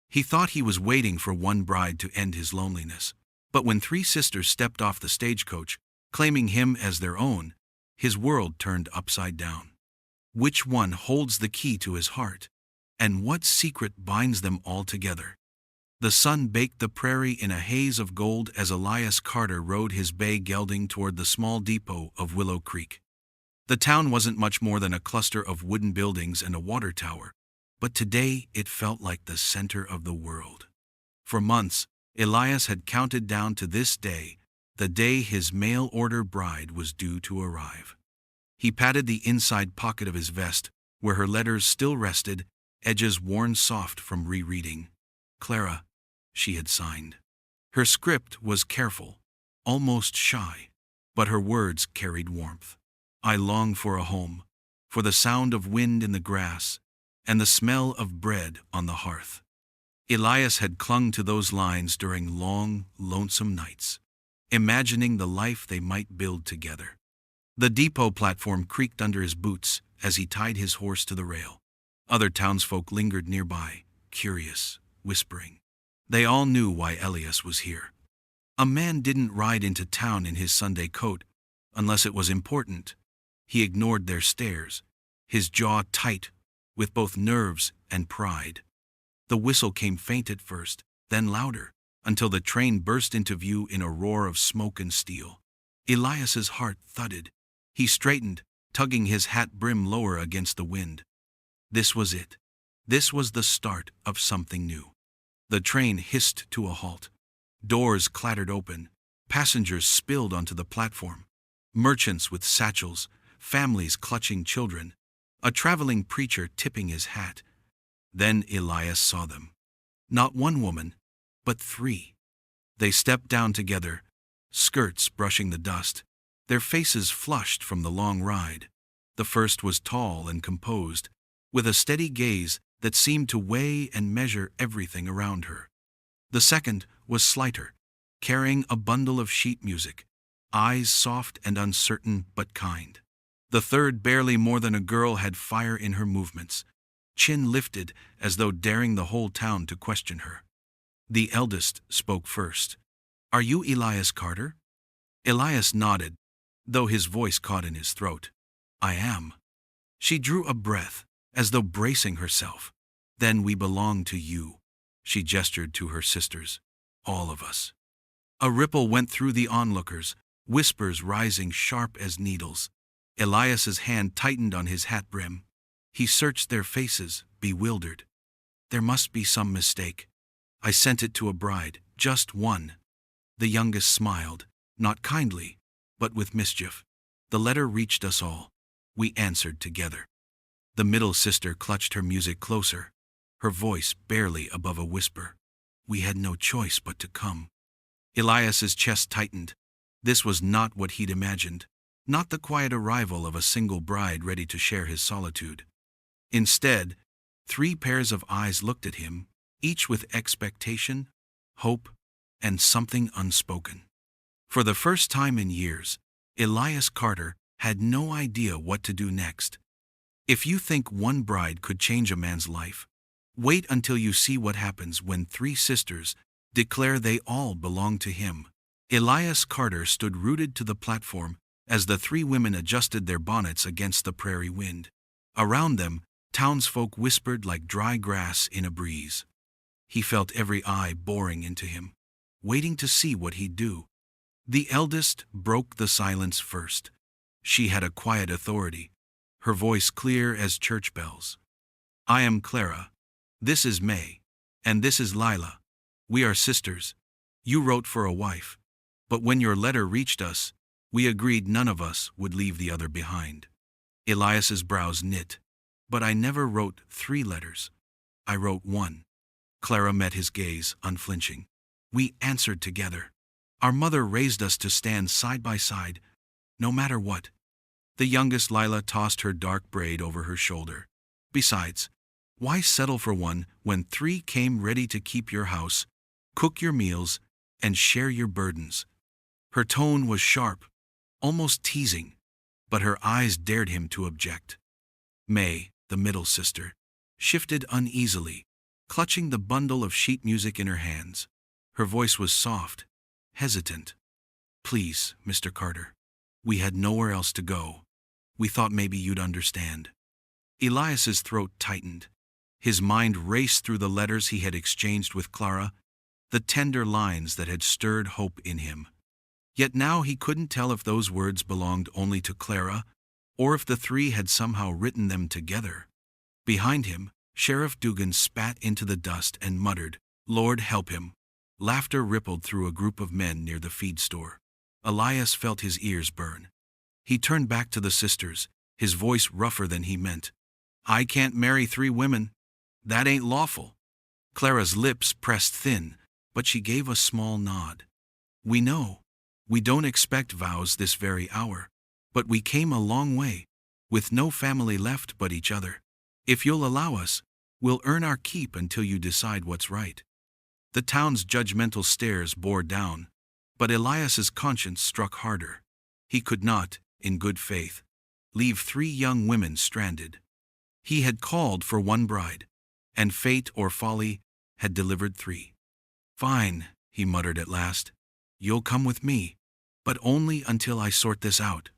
He thought he was waiting for one bride to end his loneliness. But when three sisters stepped off the stagecoach, claiming him as their own, his world turned upside down. Which one holds the key to his heart? And what secret binds them all together? The sun baked the prairie in a haze of gold as Elias Carter rode his bay gelding toward the small depot of Willow Creek. The town wasn't much more than a cluster of wooden buildings and a water tower, but today it felt like the center of the world. For months, Elias had counted down to this day, the day his mail-order bride was due to arrive. He patted the inside pocket of his vest, where her letters still rested, edges worn soft from rereading. Clara, she had signed. Her script was careful, almost shy, but her words carried warmth. I long for a home, for the sound of wind in the grass, and the smell of bread on the hearth. Elias had clung to those lines during long, lonesome nights, imagining the life they might build together. The depot platform creaked under his boots as he tied his horse to the rail. Other townsfolk lingered nearby, curious, whispering. They all knew why Elias was here. A man didn't ride into town in his Sunday coat unless it was important. He ignored their stares, his jaw tight with both nerves and pride. The whistle came faint at first, then louder, until the train burst into view in a roar of smoke and steel. Elias's heart thudded. He straightened, tugging his hat brim lower against the wind. This was it. This was the start of something new. The train hissed to a halt. Doors clattered open. Passengers spilled onto the platform. Merchants with satchels, families clutching children, a traveling preacher tipping his hat. Then Elias saw them. Not one woman, but three. They stepped down together, skirts brushing the dust, their faces flushed from the long ride. The first was tall and composed, with a steady gaze that seemed to weigh and measure everything around her. The second was slighter, carrying a bundle of sheet music, eyes soft and uncertain but kind. The third, barely more than a girl, had fire in her movements, chin lifted as though daring the whole town to question her. The eldest spoke first. "Are you Elias Carter?" Elias nodded, though his voice caught in his throat. "I am." She drew a breath, as though bracing herself. "Then we belong to you," she gestured to her sisters. "All of us." A ripple went through the onlookers, whispers rising sharp as needles. Elias's hand tightened on his hat brim. He searched their faces, bewildered. "There must be some mistake. I sent it to a bride, just one." The youngest smiled, not kindly, but with mischief. "The letter reached us all. We answered together." The middle sister clutched her music closer, her voice barely above a whisper. "We had no choice but to come." Elias's chest tightened. This was not what he'd imagined, not the quiet arrival of a single bride ready to share his solitude. Instead, three pairs of eyes looked at him, each with expectation, hope, and something unspoken. For the first time in years, Elias Carter had no idea what to do next. If you think one bride could change a man's life, wait until you see what happens when three sisters declare they all belong to him. Elias Carter stood rooted to the platform as the three women adjusted their bonnets against the prairie wind. Around them, townsfolk whispered like dry grass in a breeze. He felt every eye boring into him, waiting to see what he'd do. The eldest broke the silence first. She had a quiet authority, her voice clear as church bells. "I am Clara. This is May. And this is Lila. We are sisters. You wrote for a wife. But when your letter reached us, we agreed none of us would leave the other behind." Elias's brows knit. "But I never wrote 3 letters. I wrote 1. Clara met his gaze, unflinching. "We answered together. Our mother raised us to stand side by side, no matter what." The youngest Lila tossed her dark braid over her shoulder. "Besides, why settle for one when 3 came ready to keep your house, cook your meals, and share your burdens?" Her tone was sharp, almost teasing, but her eyes dared him to object. May, the middle sister, shifted uneasily, clutching the bundle of sheet music in her hands. Her voice was soft, hesitant. "Please, Mr. Carter. We had nowhere else to go. We thought maybe you'd understand." Elias's throat tightened. His mind raced through the letters he had exchanged with Clara, the tender lines that had stirred hope in him. Yet now he couldn't tell if those words belonged only to Clara, or if the three had somehow written them together. Behind him, Sheriff Dugan spat into the dust and muttered, "Lord help him." Laughter rippled through a group of men near the feed store. Elias felt his ears burn. He turned back to the sisters, his voice rougher than he meant. "I can't marry 3 women. That ain't lawful." Clara's lips pressed thin, but she gave a small nod. "We know. We don't expect vows this very hour. But we came a long way, with no family left but each other. If you'll allow us, we'll earn our keep until you decide what's right." The town's judgmental stares bore down, but Elias's conscience struck harder. He could not, in good faith, leave 3 young women stranded. He had called for 1 bride, and fate or folly had delivered 3. "Fine," he muttered at last. "You'll come with me, but only until I sort this out."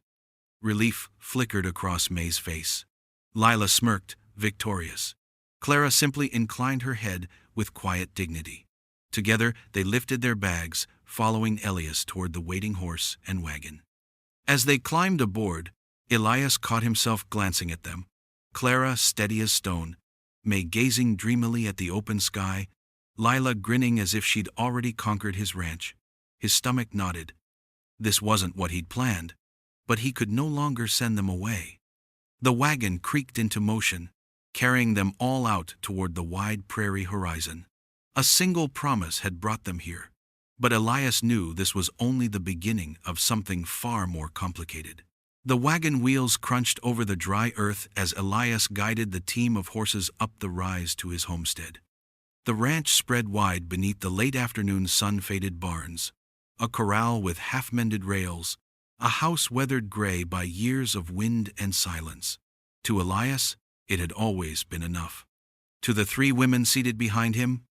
Relief flickered across May's face. Lila smirked, victorious. Clara simply inclined her head with quiet dignity. Together they lifted their bags, following Elias toward the waiting horse and wagon. As they climbed aboard, Elias caught himself glancing at them. Clara steady as stone, May gazing dreamily at the open sky, Lila grinning as if she'd already conquered his ranch. His stomach knotted. This wasn't what he'd planned, but he could no longer send them away. The wagon creaked into motion, carrying them all out toward the wide prairie horizon. A single promise had brought them here, but Elias knew this was only the beginning of something far more complicated. The wagon wheels crunched over the dry earth as Elias guided the team of horses up the rise to his homestead. The ranch spread wide beneath the late afternoon sun-faded barns, a corral with half-mended rails, a house weathered gray by years of wind and silence. To Elias, it had always been enough. To the 3 women seated behind him,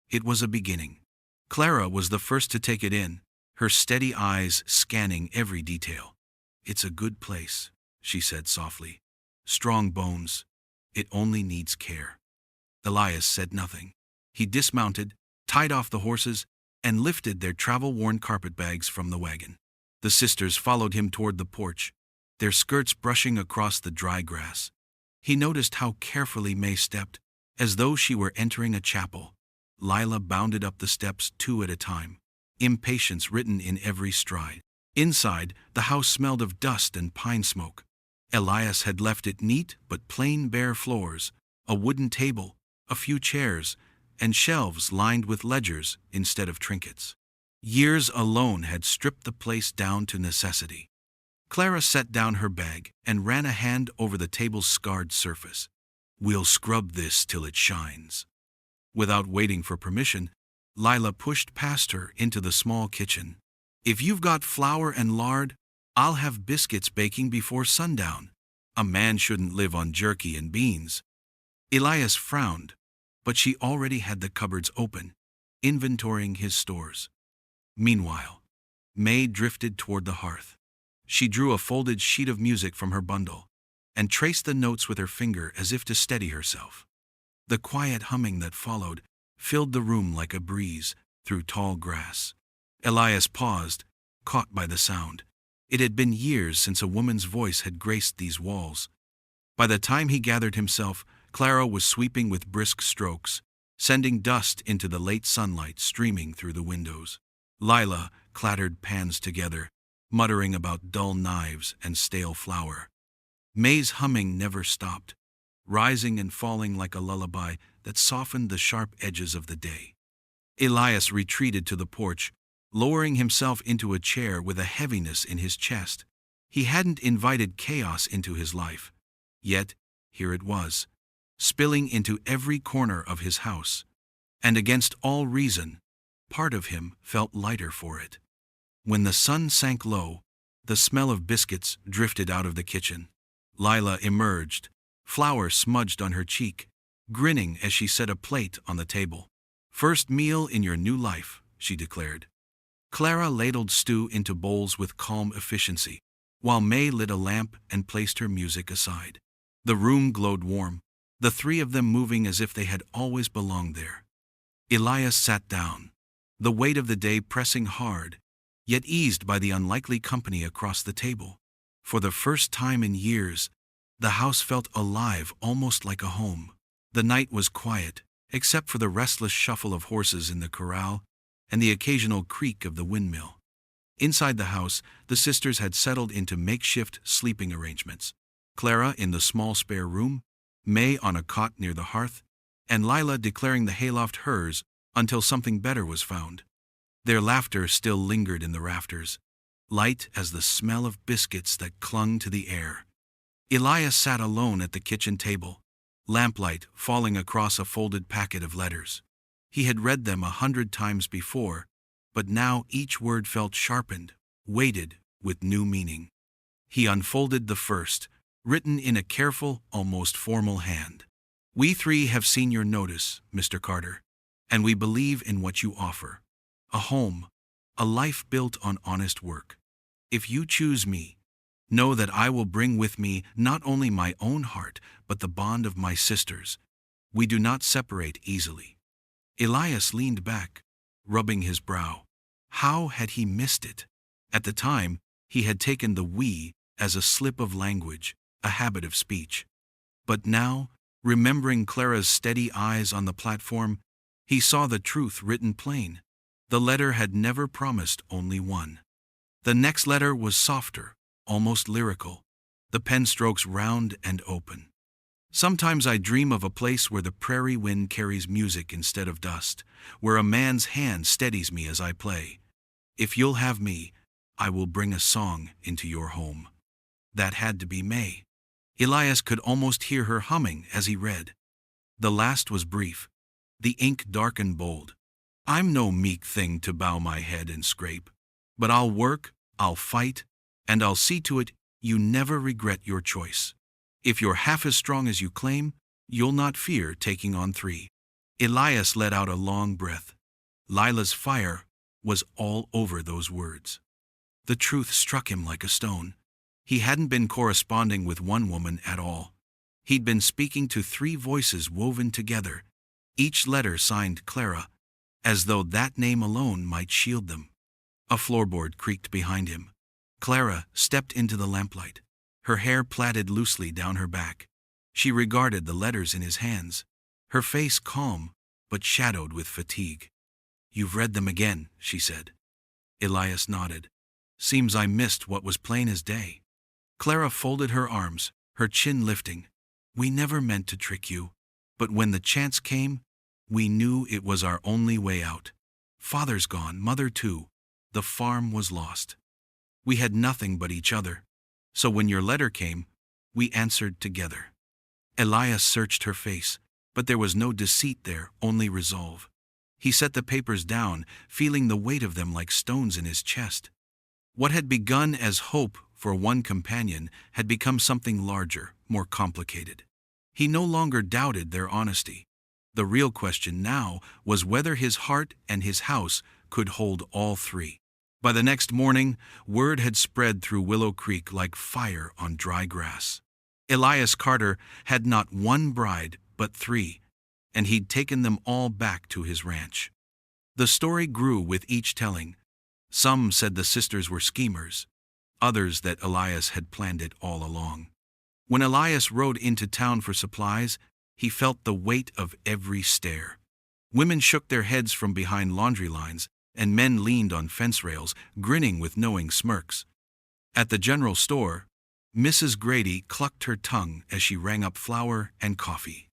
it was a beginning. Clara was the first to take it in, her steady eyes scanning every detail. "It's a good place," she said softly. "Strong bones. It only needs care." Elias said nothing. He dismounted, tied off the horses, and lifted their travel-worn carpetbags from the wagon. The sisters followed him toward the porch, their skirts brushing across the dry grass. He noticed how carefully May stepped, as though she were entering a chapel. Lila bounded up the steps 2 at a time, impatience written in every stride. Inside, the house smelled of dust and pine smoke. Elias had left it neat but plain bare floors, a wooden table, a few chairs, and shelves lined with ledgers instead of trinkets. Years alone had stripped the place down to necessity. Clara set down her bag and ran a hand over the table's scarred surface. "We'll scrub this till it shines." Without waiting for permission, Lila pushed past her into the small kitchen. "If you've got flour and lard, I'll have biscuits baking before sundown. A man shouldn't live on jerky and beans." Elias frowned, but she already had the cupboards open, inventorying his stores. Meanwhile, May drifted toward the hearth. She drew a folded sheet of music from her bundle and traced the notes with her finger as if to steady herself. The quiet humming that followed filled the room like a breeze through tall grass. Elias paused, caught by the sound. It had been years since a woman's voice had graced these walls. By the time he gathered himself, Clara was sweeping with brisk strokes, sending dust into the late sunlight streaming through the windows. Lila clattered pans together, muttering about dull knives and stale flour. May's humming never stopped, rising and falling like a lullaby that softened the sharp edges of the day. Elias retreated to the porch, lowering himself into a chair with a heaviness in his chest. He hadn't invited chaos into his life. Yet, here it was, spilling into every corner of his house. And against all reason, part of him felt lighter for it. When the sun sank low, the smell of biscuits drifted out of the kitchen. Lila emerged, flour smudged on her cheek, grinning as she set a plate on the table. "First meal in your new life," she declared. Clara ladled stew into bowls with calm efficiency, while May lit a lamp and placed her music aside. The room glowed warm, the three of them moving as if they had always belonged there. Elias sat down, the weight of the day pressing hard, yet eased by the unlikely company across the table. For the first time in years, the house felt alive, almost like a home. The night was quiet, except for the restless shuffle of horses in the corral and the occasional creak of the windmill. Inside the house, the sisters had settled into makeshift sleeping arrangements. Clara in the small spare room, May on a cot near the hearth, and Lila declaring the hayloft hers until something better was found. Their laughter still lingered in the rafters, light as the smell of biscuits that clung to the air. Elias sat alone at the kitchen table, lamplight falling across a folded packet of letters. He had read them 100 times before, but now each word felt sharpened, weighted with new meaning. He unfolded the first, written in a careful, almost formal hand. "We three have seen your notice, Mr. Carter, and we believe in what you offer. A home, a life built on honest work. If you choose me, know that I will bring with me not only my own heart, but the bond of my sisters. We do not separate easily." Elias leaned back, rubbing his brow. How had he missed it? At the time, he had taken the "we" as a slip of language, a habit of speech. But now, remembering Clara's steady eyes on the platform, he saw the truth written plain. The letter had never promised only one. The next letter was softer, almost lyrical, the pen strokes round and open. "Sometimes I dream of a place where the prairie wind carries music instead of dust, where a man's hand steadies me as I play. If you'll have me, I will bring a song into your home." That had to be May. Elias could almost hear her humming as he read. The last was brief, the ink dark and bold. "I'm no meek thing to bow my head and scrape, but I'll work, I'll fight, and I'll see to it you never regret your choice. If you're half as strong as you claim, you'll not fear taking on 3. Elias let out a long breath. Lila's fire was all over those words. The truth struck him like a stone. He hadn't been corresponding with one woman at all. He'd been speaking to 3 voices woven together, each letter signed Clara, as though that name alone might shield them. A floorboard creaked behind him. Clara stepped into the lamplight, her hair plaited loosely down her back. She regarded the letters in his hands, her face calm but shadowed with fatigue. "You've read them again," she said. Elias nodded. "Seems I missed what was plain as day." Clara folded her arms, her chin lifting. "We never meant to trick you, but when the chance came, we knew it was our only way out. Father's gone, mother too. The farm was lost. We had nothing but each other. So when your letter came, we answered together." Elias searched her face, but there was no deceit there, only resolve. He set the papers down, feeling the weight of them like stones in his chest. What had begun as hope for one companion had become something larger, more complicated. He no longer doubted their honesty. The real question now was whether his heart and his house could hold all 3. By the next morning, word had spread through Willow Creek like fire on dry grass. Elias Carter had not one bride, but 3, and he'd taken them all back to his ranch. The story grew with each telling. Some said the sisters were schemers, others that Elias had planned it all along. When Elias rode into town for supplies, he felt the weight of every stare. Women shook their heads from behind laundry lines, and men leaned on fence rails, grinning with knowing smirks. At the general store, Mrs. Grady clucked her tongue as she rang up flour and coffee.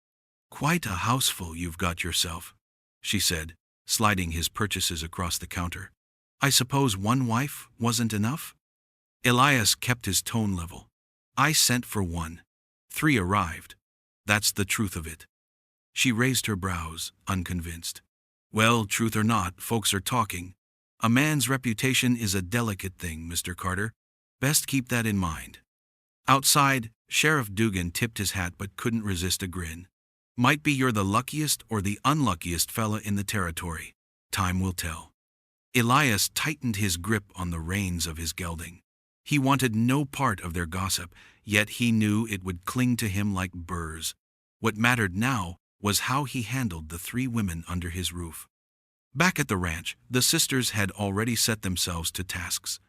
"Quite a houseful you've got yourself," she said, sliding his purchases across the counter. "I suppose one wife wasn't enough?" Elias kept his tone level. "I sent for 1. 3 arrived. That's the truth of it." She raised her brows, unconvinced. "Well, truth or not, folks are talking. A man's reputation is a delicate thing, Mr. Carter. Best keep that in mind." Outside, Sheriff Dugan tipped his hat but couldn't resist a grin. Might be you're the luckiest or the unluckiest fella in the territory. Time will tell. Elias tightened his grip on the reins of his gelding. He wanted no part of their gossip, yet he knew it would cling to him like burrs. What mattered now was how he handled the 3 women under his roof. Back at the ranch, the sisters had already set themselves to tasks.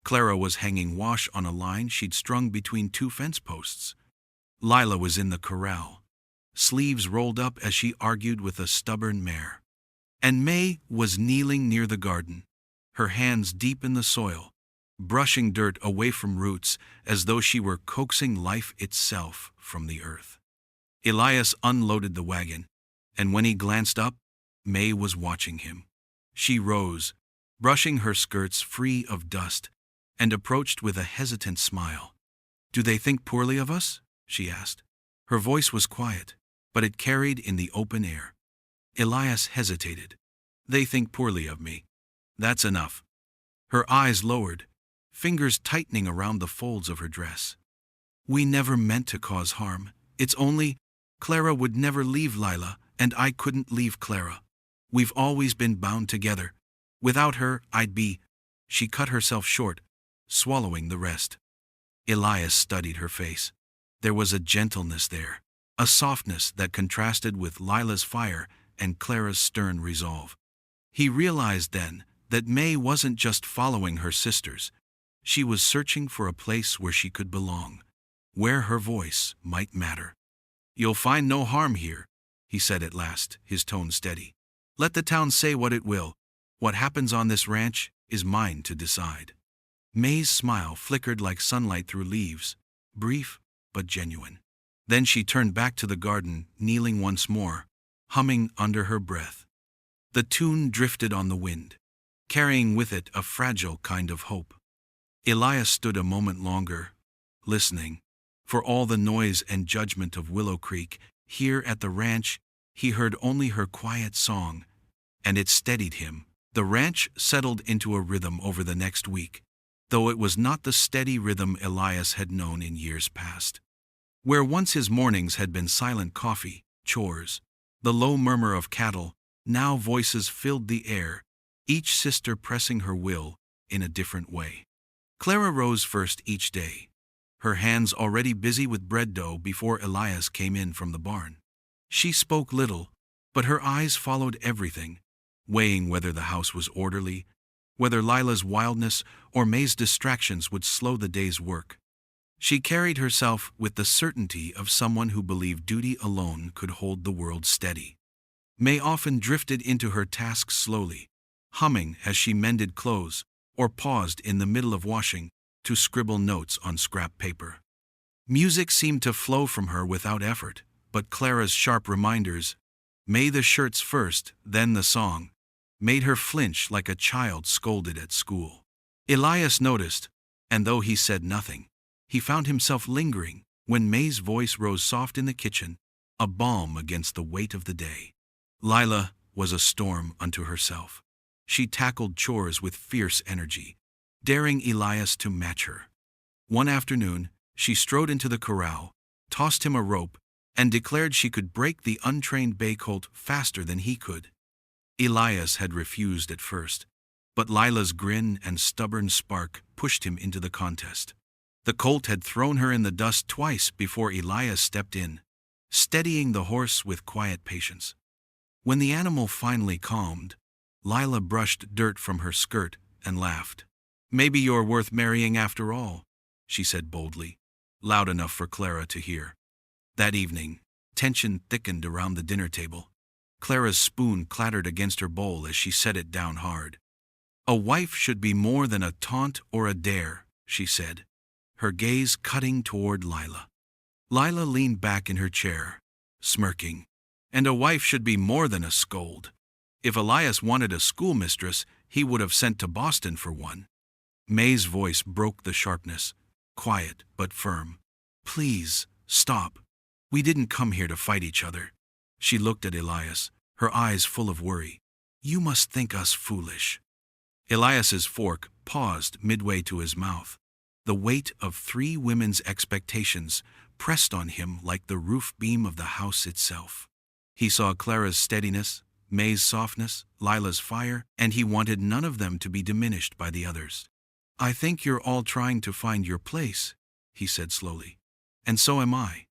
Clara was hanging wash on a line she'd strung between 2 fence posts. Lila was in the corral, sleeves rolled up as she argued with a stubborn mare. And May was kneeling near the garden, her hands deep in the soil, brushing dirt away from roots as though she were coaxing life itself from the earth. Elias unloaded the wagon, and when he glanced up, May was watching him. She rose, brushing her skirts free of dust, and approached with a hesitant smile. "Do they think poorly of us?" she asked. Her voice was quiet, but it carried in the open air. Elias hesitated. "They think poorly of me. That's enough." Her eyes lowered, fingers tightening around the folds of her dress. "We never meant to cause harm. It's only, Clara would never leave Lila, and I couldn't leave Clara. We've always been bound together. Without her, I'd be—" She cut herself short, swallowing the rest. Elias studied her face. There was a gentleness there, a softness that contrasted with Lila's fire and Clara's stern resolve. He realized then that May wasn't just following her sisters. She was searching for a place where she could belong, where her voice might matter. "You'll find no harm here," he said at last, his tone steady. "Let the town say what it will. What happens on this ranch is mine to decide." May's smile flickered like sunlight through leaves, brief but genuine. Then she turned back to the garden, kneeling once more, humming under her breath. The tune drifted on the wind, carrying with it a fragile kind of hope. Elias stood a moment longer, listening. For all the noise and judgment of Willow Creek, here at the ranch, he heard only her quiet song, and it steadied him. The ranch settled into a rhythm over the next week, though it was not the steady rhythm Elias had known in years past. Where once his mornings had been silent coffee, chores, the low murmur of cattle, now voices filled the air, each sister pressing her will in a different way. Clara rose first each day, her hands already busy with bread dough before Elias came in from the barn. She spoke little, but her eyes followed everything, weighing whether the house was orderly, whether Lila's wildness or May's distractions would slow the day's work. She carried herself with the certainty of someone who believed duty alone could hold the world steady. May often drifted into her tasks slowly, humming as she mended clothes, or paused in the middle of washing to scribble notes on scrap paper. Music seemed to flow from her without effort, but Clara's sharp reminders, "May the shirts first, then the song," made her flinch like a child scolded at school. Elias noticed, and though he said nothing, he found himself lingering when May's voice rose soft in the kitchen, a balm against the weight of the day. Lila was a storm unto herself. She tackled chores with fierce energy, daring Elias to match her. One afternoon, she strode into the corral, tossed him a rope, and declared she could break the untrained bay colt faster than he could. Elias had refused at first, but Lila's grin and stubborn spark pushed him into the contest. The colt had thrown her in the dust twice before Elias stepped in, steadying the horse with quiet patience. When the animal finally calmed, Lila brushed dirt from her skirt and laughed. "Maybe you're worth marrying after all," she said boldly, loud enough for Clara to hear. That evening, tension thickened around the dinner table. Clara's spoon clattered against her bowl as she set it down hard. "A wife should be more than a taunt or a dare," she said, her gaze cutting toward Lila. Lila leaned back in her chair, smirking. "And a wife should be more than a scold. If Elias wanted a schoolmistress, he would have sent to Boston for one." May's voice broke the sharpness, quiet but firm. "Please, stop. We didn't come here to fight each other." She looked at Elias, her eyes full of worry. "You must think us foolish." Elias's fork paused midway to his mouth. The weight of 3 women's expectations pressed on him like the roof beam of the house itself. He saw Clara's steadiness, May's softness, Lila's fire, and he wanted none of them to be diminished by the others. "I think you're all trying to find your place," he said slowly. "And so am I."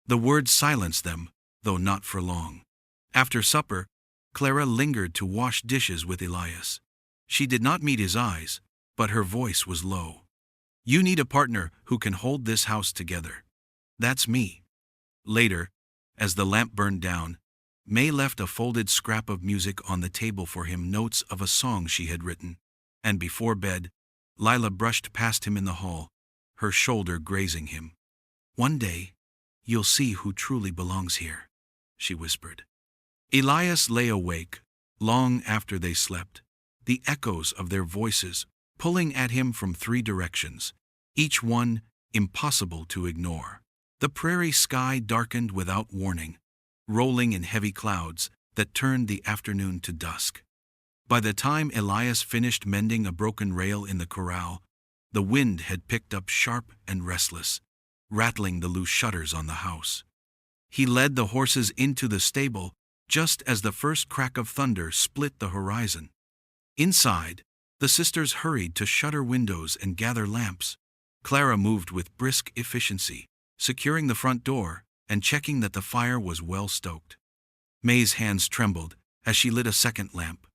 The words silenced them, though not for long. After supper, Clara lingered to wash dishes with Elias. She did not meet his eyes, but her voice was low. "You need a partner who can hold this house together. That's me." Later, as the lamp burned down, May left a folded scrap of music on the table for him, notes of a song she had written, and before bed, Lila brushed past him in the hall, her shoulder grazing him. "One day, you'll see who truly belongs here," she whispered. Elias lay awake, long after they slept, the echoes of their voices pulling at him from 3 directions, each one impossible to ignore. The prairie sky darkened without warning, rolling in heavy clouds that turned the afternoon to dusk. By the time Elias finished mending a broken rail in the corral, the wind had picked up sharp and restless, rattling the loose shutters on the house. He led the horses into the stable just as the first crack of thunder split the horizon. Inside, the sisters hurried to shutter windows and gather lamps. Clara moved with brisk efficiency, securing the front door and checking that the fire was well stoked. May's hands trembled as she lit a second lamp,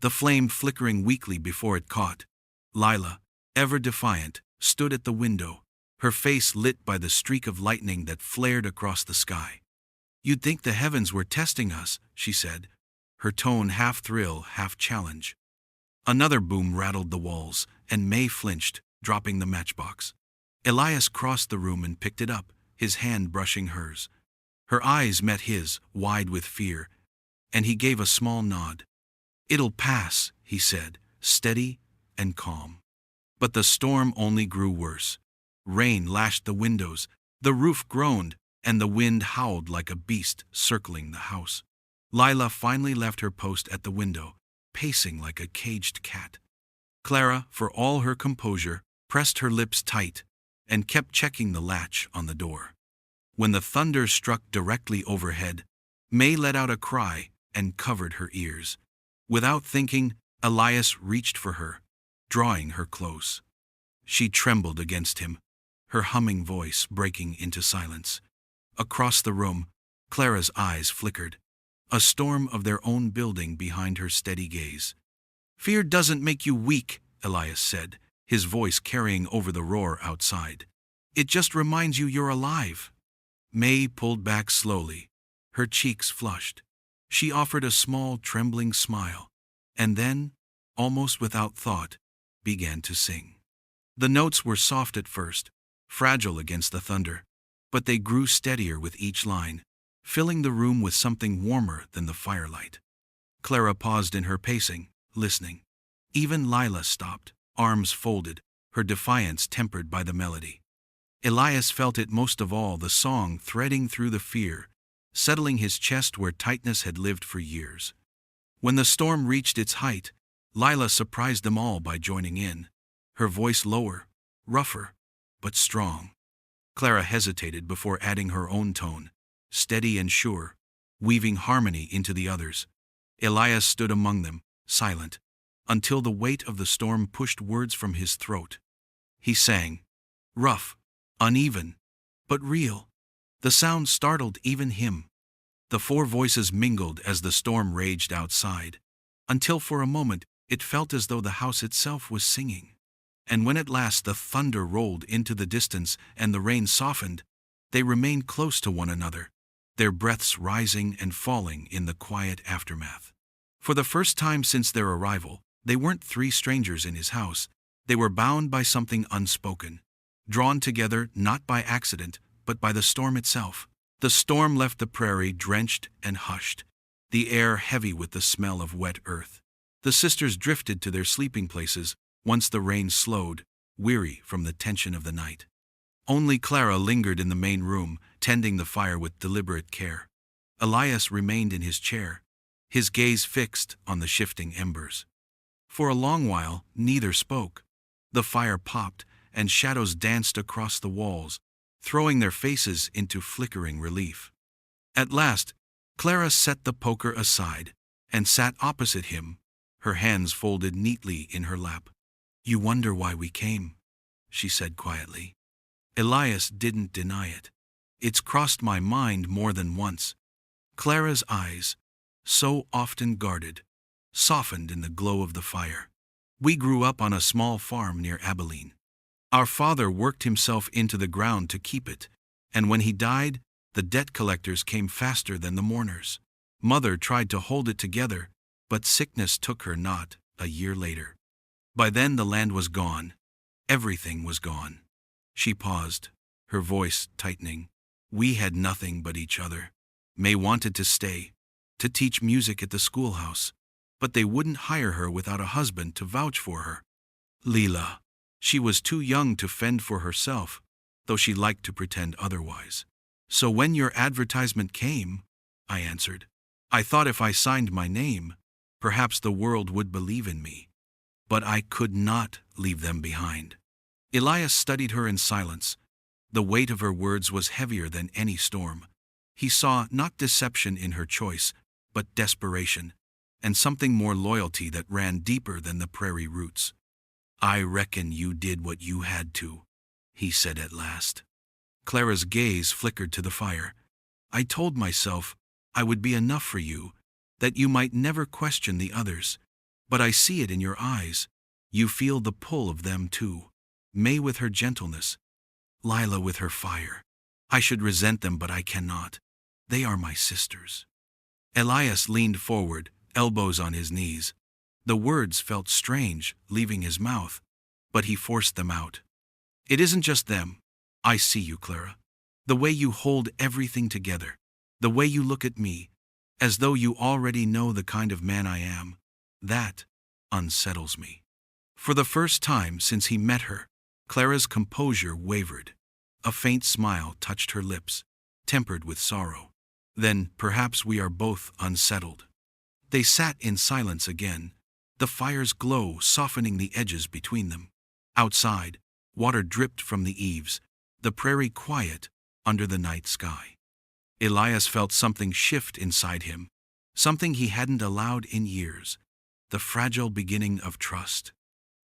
the flame flickering weakly before it caught. Lila, ever defiant, stood at the window, her face lit by the streak of lightning that flared across the sky. "You'd think the heavens were testing us," she said, her tone half thrill, half challenge. Another boom rattled the walls, and May flinched, dropping the matchbox. Elias crossed the room and picked it up, his hand brushing hers. Her eyes met his, wide with fear, and he gave a small nod. "It'll pass," he said, steady and calm. But the storm only grew worse. Rain lashed the windows, the roof groaned, and the wind howled like a beast circling the house. Lila finally left her post at the window, pacing like a caged cat. Clara, for all her composure, pressed her lips tight and kept checking the latch on the door. When the thunder struck directly overhead, May let out a cry and covered her ears. Without thinking, Elias reached for her, drawing her close. She trembled against him, her humming voice breaking into silence. Across the room, Clara's eyes flickered, a storm of their own building behind her steady gaze. "Fear doesn't make you weak," Elias said, his voice carrying over the roar outside. "It just reminds you you're alive." May pulled back slowly, her cheeks flushed. She offered a small, trembling smile, and then, almost without thought, began to sing. The notes were soft at first, fragile against the thunder, but they grew steadier with each line, filling the room with something warmer than the firelight. Clara paused in her pacing, listening. Even Lila stopped, arms folded, her defiance tempered by the melody. Elias felt it most of all, the song threading through the fear, settling his chest where tightness had lived for years. When the storm reached its height, Lila surprised them all by joining in, her voice lower, rougher, but strong. Clara hesitated before adding her own tone, steady and sure, weaving harmony into the others. Elias stood among them, silent, until the weight of the storm pushed words from his throat. He sang, rough, uneven, but real. The sound startled even him. The four voices mingled as the storm raged outside, until for a moment it felt as though the house itself was singing. And when at last the thunder rolled into the distance and the rain softened, they remained close to one another, their breaths rising and falling in the quiet aftermath. For the first time since their arrival, they weren't three strangers in his house. They were bound by something unspoken, drawn together not by accident, but by the storm itself. The storm left the prairie drenched and hushed, the air heavy with the smell of wet earth. The sisters drifted to their sleeping places once the rain slowed, weary from the tension of the night. Only Clara lingered in the main room, tending the fire with deliberate care. Elias remained in his chair, his gaze fixed on the shifting embers. For a long while, neither spoke. The fire popped, and shadows danced across the walls, throwing their faces into flickering relief. At last, Clara set the poker aside and sat opposite him, her hands folded neatly in her lap. "You wonder why we came," she said quietly. Elias didn't deny it. "It's crossed my mind more than once." Clara's eyes, so often guarded, softened in the glow of the fire. "We grew up on a small farm near Abilene. Our father worked himself into the ground to keep it, and when he died, the debt collectors came faster than the mourners. Mother tried to hold it together, but sickness took her not a year later. By then the land was gone. Everything was gone." She paused, her voice tightening. "We had nothing but each other. May wanted to stay, to teach music at the schoolhouse, but they wouldn't hire her without a husband to vouch for her. Leela. She was too young to fend for herself, though she liked to pretend otherwise. So when your advertisement came," I answered, "I thought if I signed my name, perhaps the world would believe in me. But I could not leave them behind." Elias studied her in silence. The weight of her words was heavier than any storm. He saw not deception in her choice, but desperation, and something more loyalty that ran deeper than the prairie roots. "I reckon you did what you had to," he said at last. Clara's gaze flickered to the fire. "I told myself I would be enough for you, that you might never question the others. But I see it in your eyes. You feel the pull of them too. May with her gentleness, Lila with her fire. I should resent them, but I cannot. They are my sisters." Elias leaned forward, elbows on his knees. The words felt strange, leaving his mouth, but he forced them out. "It isn't just them. I see you, Clara. The way you hold everything together. The way you look at me, as though you already know the kind of man I am. That unsettles me." For the first time since he met her, Clara's composure wavered. A faint smile touched her lips, tempered with sorrow. "Then perhaps we are both unsettled." They sat in silence again, the fire's glow softening the edges between them. Outside, water dripped from the eaves, the prairie quiet under the night sky. Elias felt something shift inside him, something he hadn't allowed in years, the fragile beginning of trust.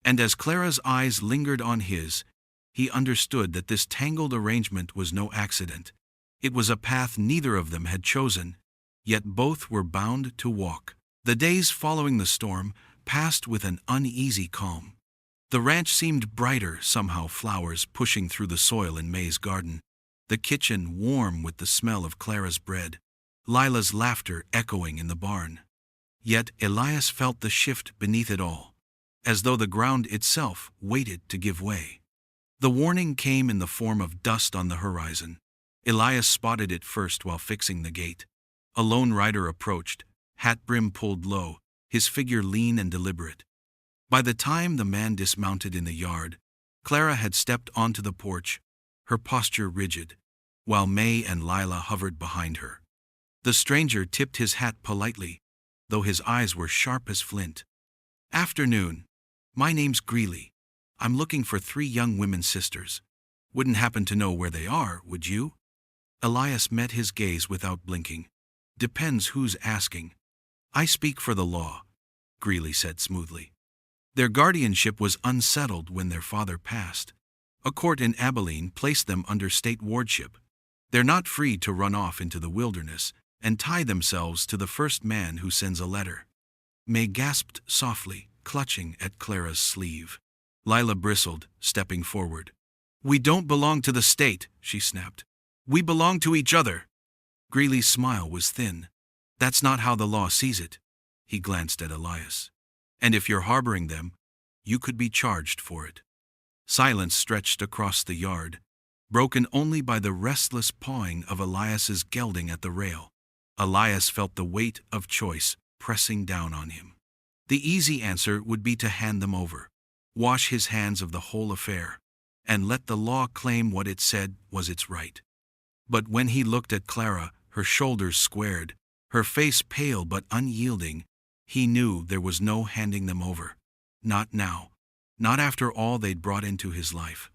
And as Clara's eyes lingered on his, he understood that this tangled arrangement was no accident. It was a path neither of them had chosen, yet both were bound to walk. The days following the storm passed with an uneasy calm. The ranch seemed brighter somehow, flowers pushing through the soil in May's garden, the kitchen warm with the smell of Clara's bread, Lila's laughter echoing in the barn. Yet Elias felt the shift beneath it all, as though the ground itself waited to give way. The warning came in the form of dust on the horizon. Elias spotted it first while fixing the gate. A lone rider approached, hat brim pulled low, his figure lean and deliberate. By the time the man dismounted in the yard, Clara had stepped onto the porch, her posture rigid, while May and Lila hovered behind her. The stranger tipped his hat politely, though his eyes were sharp as flint. "Afternoon. My name's Greeley. I'm looking for 3 young women sisters. Wouldn't happen to know where they are, would you?" Elias met his gaze without blinking. "Depends who's asking." "I speak for the law," Greeley said smoothly. "Their guardianship was unsettled when their father passed. A court in Abilene placed them under state wardship. They're not free to run off into the wilderness and tie themselves to the first man who sends a letter." May gasped softly, clutching at Clara's sleeve. Lila bristled, stepping forward. "We don't belong to the state," she snapped. "We belong to each other." Greeley's smile was thin. "That's not how the law sees it." He glanced at Elias. "And if you're harboring them, you could be charged for it." Silence stretched across the yard, broken only by the restless pawing of Elias's gelding at the rail. Elias felt the weight of choice pressing down on him. The easy answer would be to hand them over, wash his hands of the whole affair, and let the law claim what it said was its right. But when he looked at Clara, her shoulders squared, her face pale but unyielding, he knew there was no handing them over. Not now. Not after all they'd brought into his life.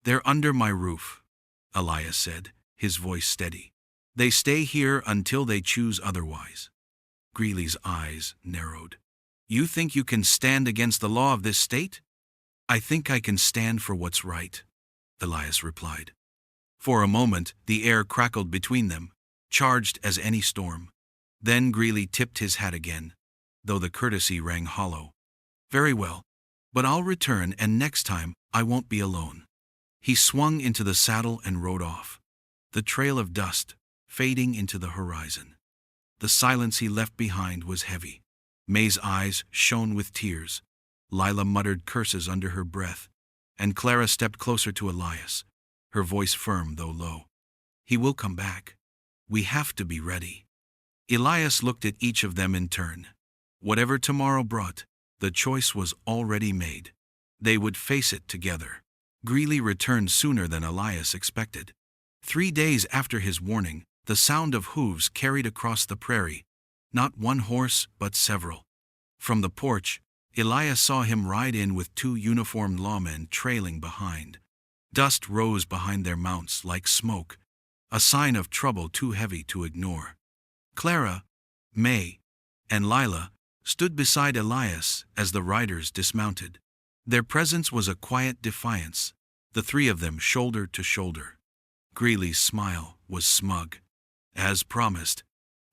"They're under my roof," Elias said, his voice steady. They stay here until they choose otherwise. Greeley's eyes narrowed. You think you can stand against the law of this state? I think I can stand for what's right, Elias replied. For a moment, the air crackled between them, charged as any storm. Then Greeley tipped his hat again, though the courtesy rang hollow. Very well, but I'll return, and next time I won't be alone. He swung into the saddle and rode off, the trail of dust fading into the horizon. The silence he left behind was heavy. May's eyes shone with tears. Lila muttered curses under her breath, and Clara stepped closer to Elias, her voice firm though low. He will come back. We have to be ready. Elias looked at each of them in turn. Whatever tomorrow brought, the choice was already made. They would face it together. Greeley returned sooner than Elias expected. 3 days after his warning, the sound of hooves carried across the prairie, not one horse but several. From the porch, Elias saw him ride in with 2 uniformed lawmen trailing behind. Dust rose behind their mounts like smoke, a sign of trouble too heavy to ignore. Clara, May, and Lila stood beside Elias as the riders dismounted. Their presence was a quiet defiance, the 3 of them shoulder to shoulder. Greeley's smile was smug. As promised,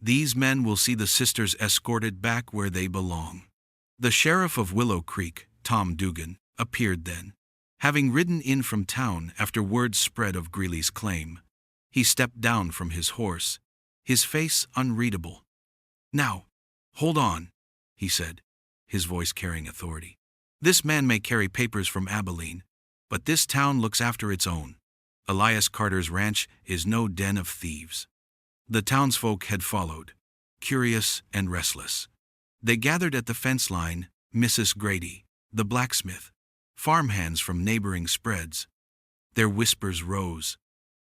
these men will see the sisters escorted back where they belong. The sheriff of Willow Creek, Tom Dugan, appeared then. Having ridden in from town after word spread of Greeley's claim, he stepped down from his horse, his face unreadable. Now, hold on, he said, his voice carrying authority. This man may carry papers from Abilene, but this town looks after its own. Elias Carter's ranch is no den of thieves. The townsfolk had followed, curious and restless. They gathered at the fence line, Mrs. Grady, the blacksmith, farmhands from neighboring spreads. Their whispers rose,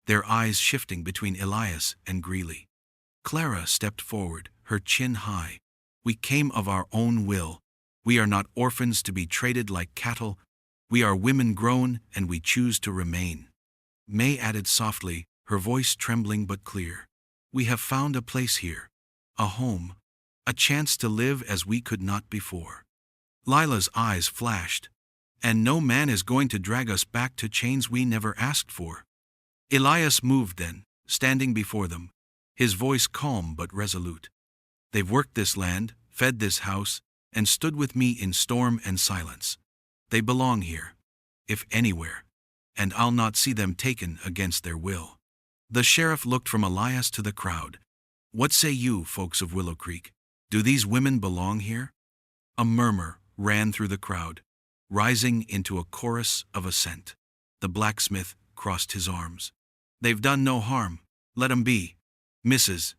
their eyes shifting between Elias and Greeley. Clara stepped forward, her chin high. We came of our own will. We are not orphans to be traded like cattle. We are women grown, and we choose to remain. May added softly, her voice trembling but clear. We have found a place here, a home, a chance to live as we could not before. Lila's eyes flashed. And no man is going to drag us back to chains we never asked for. Elias moved then, standing before them, his voice calm but resolute. They've worked this land, fed this house, and stood with me in storm and silence. They belong here, if anywhere, and I'll not see them taken against their will. The sheriff looked from Elias to the crowd. What say you, folks of Willow Creek? Do these women belong here? A murmur ran through the crowd, rising into a chorus of assent. The blacksmith crossed his arms. They've done no harm. Let 'em be. Mrs.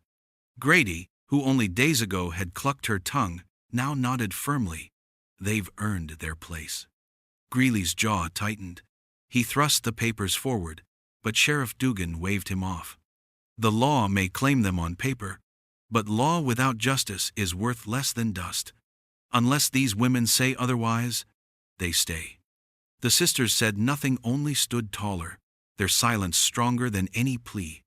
Grady, who only days ago had clucked her tongue, now nodded firmly. They've earned their place. Greeley's jaw tightened. He thrust the papers forward, but Sheriff Dugan waved him off. The law may claim them on paper, but law without justice is worth less than dust. Unless these women say otherwise, they stay. The sisters said nothing, only stood taller, their silence stronger than any plea.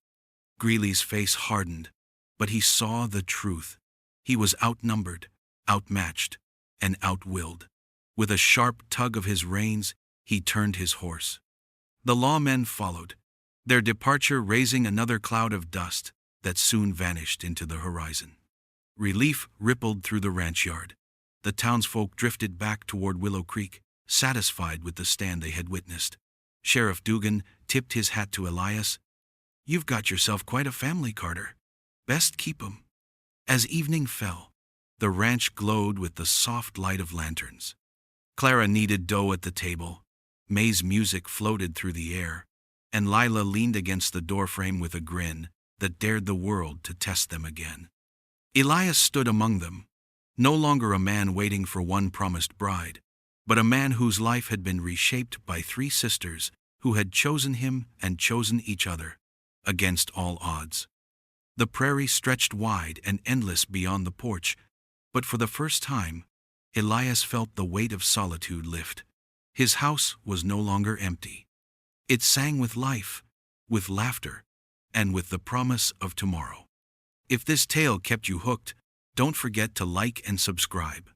Greeley's face hardened, but he saw the truth. He was outnumbered, outmatched, and outwilled. With a sharp tug of his reins, he turned his horse. The lawmen followed, their departure raising another cloud of dust that soon vanished into the horizon. Relief rippled through the ranch yard. The townsfolk drifted back toward Willow Creek, satisfied with the stand they had witnessed. Sheriff Dugan tipped his hat to Elias. You've got yourself quite a family, Carter. Best keep 'em. As evening fell, the ranch glowed with the soft light of lanterns. Clara kneaded dough at the table. May's music floated through the air, and Lila leaned against the doorframe with a grin that dared the world to test them again. Elias stood among them, no longer a man waiting for one promised bride, but a man whose life had been reshaped by 3 sisters who had chosen him and chosen each other, against all odds. The prairie stretched wide and endless beyond the porch, but for the first time, Elias felt the weight of solitude lift. His house was no longer empty. It sang with life, with laughter, and with the promise of tomorrow. If this tale kept you hooked, don't forget to like and subscribe.